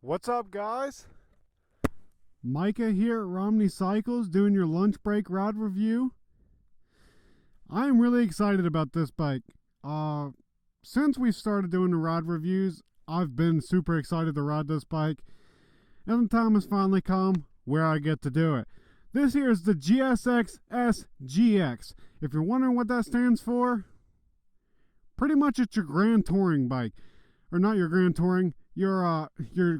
What's up, guys? Micah here at Romney Cycles doing your lunch break ride review. I am really excited about this bike. Since we started doing the ride reviews, I've been super excited to ride this bike, and the time has finally come where I get to do it. This here is the GSX-S1000GX. If you're wondering what that stands for, pretty much it's your Grand Touring bike. Or not your Grand Touring, your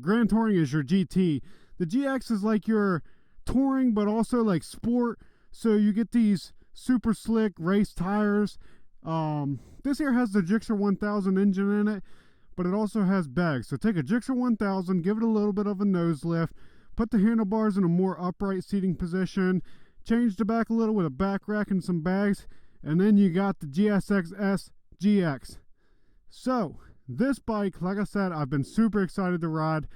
Grand Touring is your GT. The GX is like your touring, but also like sport. So you get these super slick race tires. This here has the GSX-R 1000 engine in it, but it also has bags. So take a GSX-R 1000, give it a little bit of a nose lift, put the handlebars in a more upright seating position, change the back a little with a back rack and some bags, and then you got the GSX-S1000GX. So this bike, like I said, I've been super excited to ride.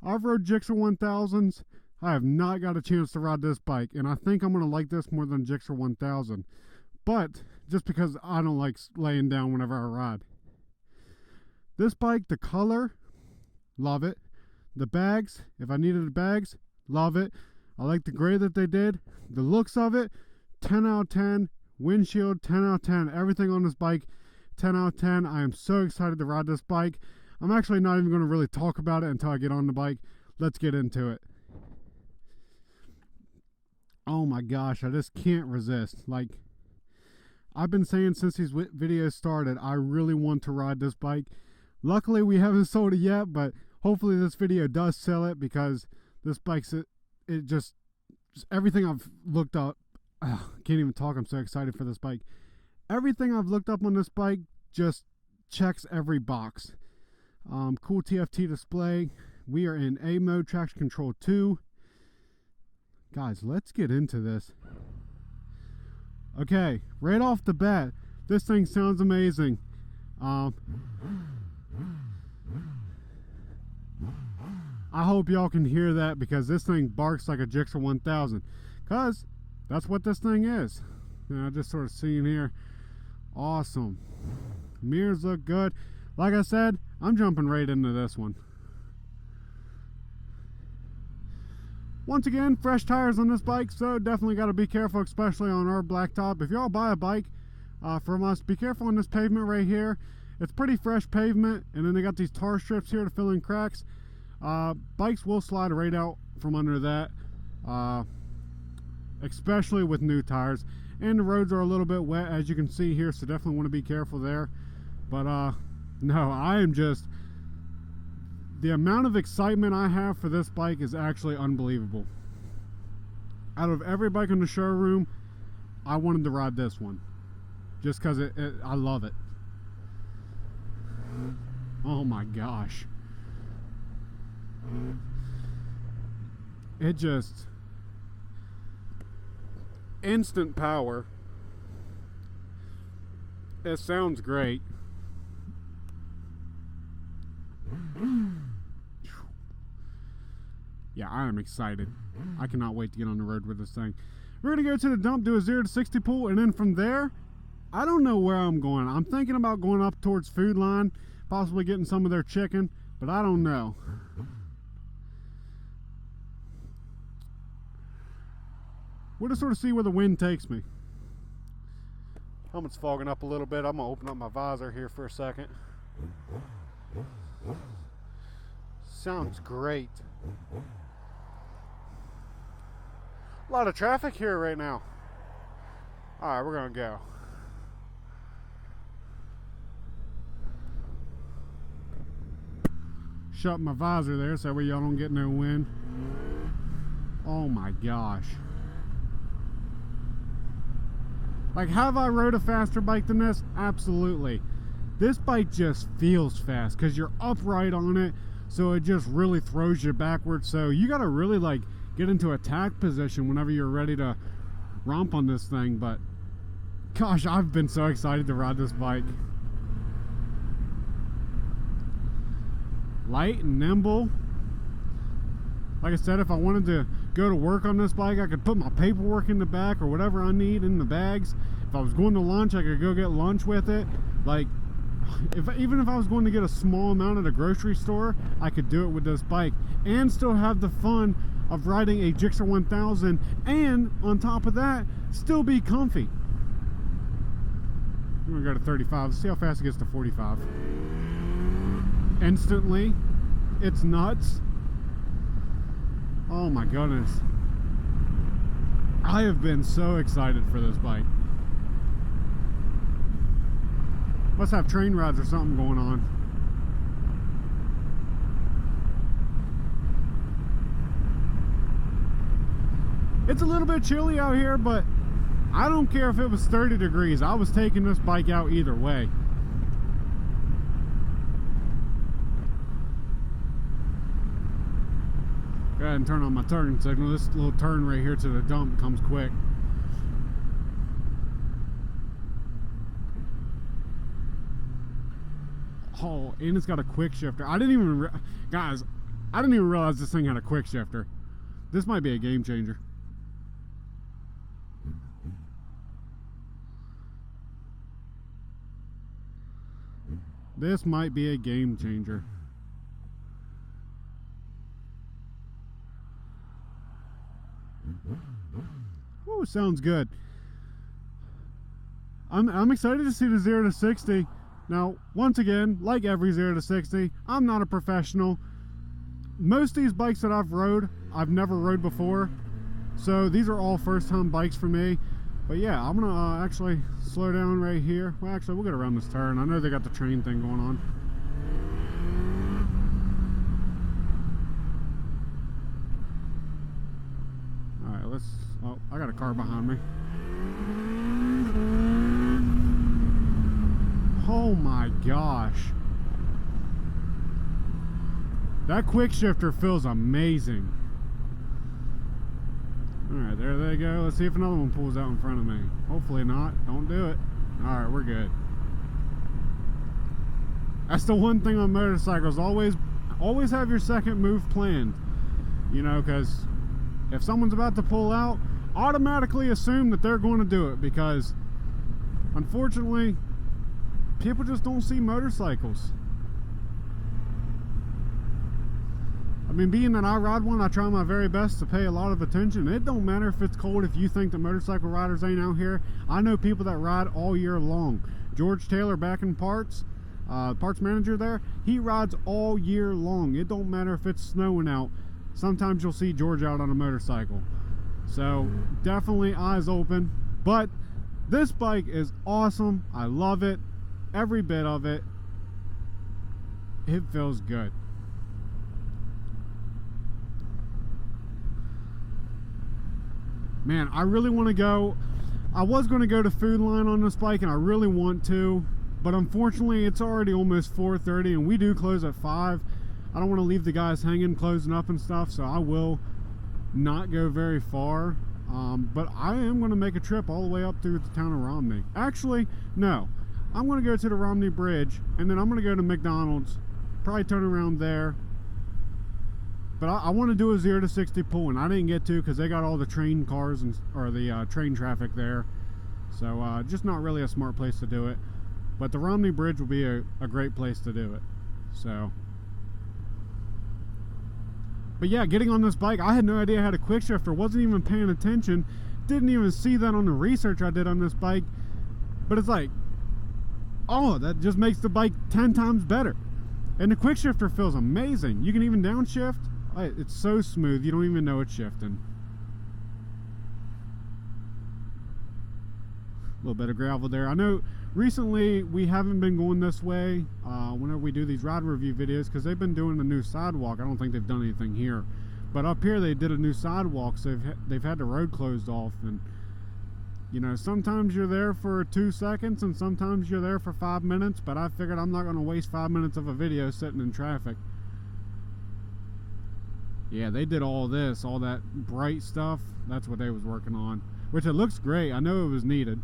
I've rode GSX-R 1000s. I have not got a chance to ride this bike, and I think I'm going to like this more than GSX-R 1000. But just because I don't like laying down whenever I ride. This bike, the color, love it. The bags, if I needed the bags, love it. I like the gray that they did. The looks of it, 10 out of 10. Windshield, 10 out of 10. Everything on this bike, 10 out of 10. I am so excited to ride this bike. I'm actually not even going to really talk about it until I get on the bike. Let's get into it. Oh my gosh, I just can't resist. Like, I've been saying since these videos started, I really want to ride this bike. Luckily, we haven't sold it yet, but hopefully this video does sell it, because this bike's, it just everything I've looked up, can't even talk, I'm so excited for this bike. Everything I've looked up on this bike just checks every box. Cool TFT display. We are in A mode, traction control 2. Guys, let's get into this. Okay, right off the bat, this thing sounds amazing. I hope y'all can hear that, because this thing barks like a GSX-R 1000, because that's what this thing is. You know, just sort of seeing here. Awesome. Mirrors look good. Like I said, I'm jumping right into this one. Once again, fresh tires on this bike, so definitely got to be careful, especially on our blacktop. If y'all buy a bike from us, be careful on this pavement right here. It's pretty fresh pavement, and then they got these tar strips here to fill in cracks. Bikes will slide right out from under that, especially with new tires. And the roads are a little bit wet, as you can see here, so definitely want to be careful there. But no, I am just, the amount of excitement I have for this bike is actually unbelievable. Out of every bike in the showroom, I wanted to ride this one, just because I love it. Oh my gosh. It just, instant power. It sounds great. Yeah, I am excited. I cannot wait to get on the road with this thing. We're gonna go to the dump, do a 0 to 60 pull, and then from there, I don't know where I'm going. I'm thinking about going up towards Food Line, possibly getting some of their chicken, but I don't know. We'll just sort of see where the wind takes me. Helmet's fogging up a little bit. I'm gonna open up my visor here for a second. Sounds great. A lot of traffic here right now. Alright, we're gonna go. Shut my visor there so that way y'all don't get no wind. Oh my gosh. Like, have I rode a faster bike than this? Absolutely. This bike just feels fast because you're upright on it, so it just really throws you backwards. So you got to really like get into attack position whenever you're ready to romp on this thing. But gosh, I've been so excited to ride this bike. Light and nimble. Like I said, if I wanted to go to work on this bike, I could put my paperwork in the back or whatever I need in the bags. If I was going to lunch, I could go get lunch with it. Like, even if I was going to get a small amount at a grocery store, I could do it with this bike and still have the fun of riding a GSX-R 1000, and on top of that, still be comfy. I'm gonna go to 35. Let's see how fast it gets to 45. Instantly, it's nuts. Oh my goodness. I have been so excited for this bike. Must have train rides or something going on. It's a little bit chilly out here, but I don't care if it was 30 degrees. I was taking this bike out either way. Go ahead and turn on my turn signal. This little turn right here to the dump comes quick. Oh, and it's got a quick shifter. I didn't even, guys, I didn't even realize this thing had a quick shifter. This might be a game changer. This might be a game changer. Ooh, sounds good. I'm excited to see the 0 to 60. Now, once again, like every 0 to 60, I'm not a professional. Most of these bikes that I've rode, I've never rode before. So these are all first time bikes for me. But yeah, I'm gonna actually slow down right here. Well, actually, we'll get around this turn. I know they got the train thing going on. All right, let's. Oh, I got a car behind me. Oh my gosh, that quick shifter feels amazing. Alright, there they go. Let's see if another one pulls out in front of me. Hopefully not. Don't do it. Alright, we're good. That's the one thing on motorcycles. Always have your second move planned. You know, because if someone's about to pull out, automatically assume that they're going to do it, because unfortunately, people just don't see motorcycles. I mean, being that I ride one, I try my very best to pay a lot of attention. It don't matter if it's cold. If you think that motorcycle riders ain't out here, I know people that ride all year long. George Taylor back in parts manager there, he rides all year long. It don't matter if it's snowing out. Sometimes you'll see George out on a motorcycle. So definitely eyes open. But this bike is awesome. I love it. Every bit of it. It feels good. Man, I really want to go. I was going to go to Food Line on this bike, and I really want to, but unfortunately it's already almost 4:30 and we do close at 5. I don't want to leave the guys hanging, closing up and stuff, so I will not go very far. But I am going to make a trip all the way up through the town of Romney. Actually, no. I'm going to go to the Romney Bridge, and then I'm going to go to McDonald's, probably turn around there. But I want to do a 0 to 60 pull, and I didn't get to because they got all the train cars or the train traffic there. So just not really a smart place to do it. But the Romney Bridge will be a great place to do it. So, but yeah, getting on this bike, I had no idea I had a quick shifter. Wasn't even paying attention. Didn't even see that on the research I did on this bike. But it's like, oh, that just makes the bike 10 times better. And the quick shifter feels amazing. You can even downshift. It's so smooth, you don't even know it's shifting. A little bit of gravel there. I know recently we haven't been going this way whenever we do these ride review videos, because they've been doing a new sidewalk. I don't think they've done anything here, but up here they did a new sidewalk, so they've had the road closed off. And you know, sometimes you're there for 2 seconds and sometimes you're there for 5 minutes, but I figured I'm not going to waste 5 minutes of a video sitting in traffic. Yeah, they did all this, all that bright stuff. That's what they was working on, which it looks great. I know it was needed.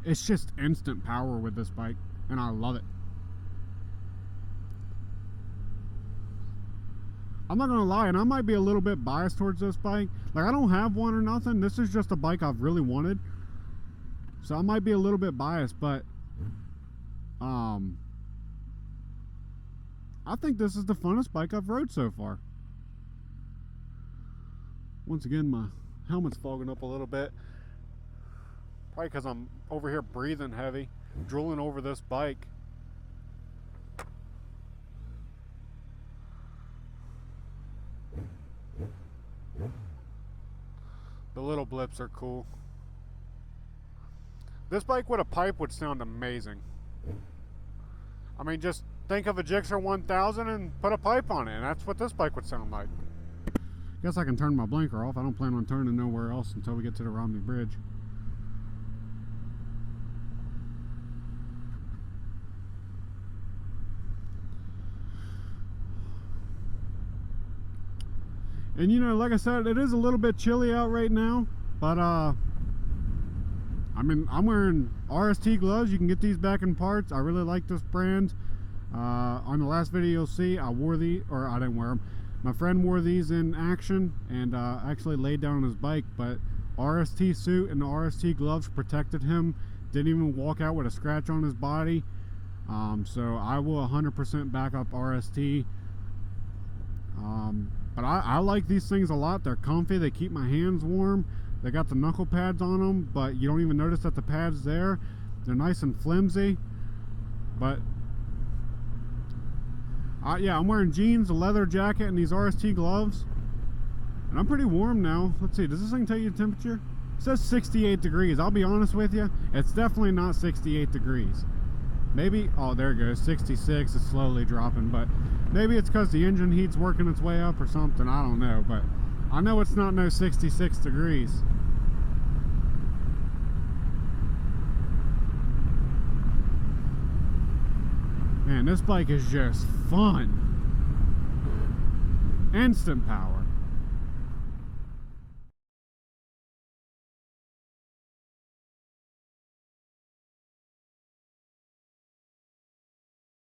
It's just instant power with this bike, and I love it. I'm not gonna lie, and I might be a little bit biased towards this bike. Like, I don't have one or nothing. This is just a bike I've really wanted. So I might be a little bit biased, but I think this is the funnest bike I've rode so far. Once again, my helmet's fogging up a little bit. Probably because I'm over here breathing heavy, drooling over this bike. The little blips are cool. This bike with a pipe would sound amazing. I mean, just think of a GSX-R 1000 and put a pipe on it, and that's what this bike would sound like. Guess I can turn my blinker off. I don't plan on turning nowhere else until we get to the Romney Bridge. And you know, like I said, it is a little bit chilly out right now, but I mean, I'm wearing RST gloves. You can get these back in parts. I really like this brand. On the last video you'll see I wore these, or I didn't wear them. My friend wore these in action and actually laid down on his bike, but RST suit and the RST gloves protected him. Didn't even walk out with a scratch on his body. So I will 100% back up RST. But I like these things a lot. They're comfy. They keep my hands warm. They got the knuckle pads on them, but you don't even notice that the pad's there. They're nice and flimsy. But yeah, I'm wearing jeans, a leather jacket, and these RST gloves. And I'm pretty warm now. Let's see, does this thing tell you the temperature? It says 68 degrees. I'll be honest with you, it's definitely not 68 degrees. Maybe, oh, there it goes, 66. It's slowly dropping, but maybe it's because the engine heat's working its way up or something. I don't know, but I know it's not no 66 degrees. Man, this bike is just fun. Instant power.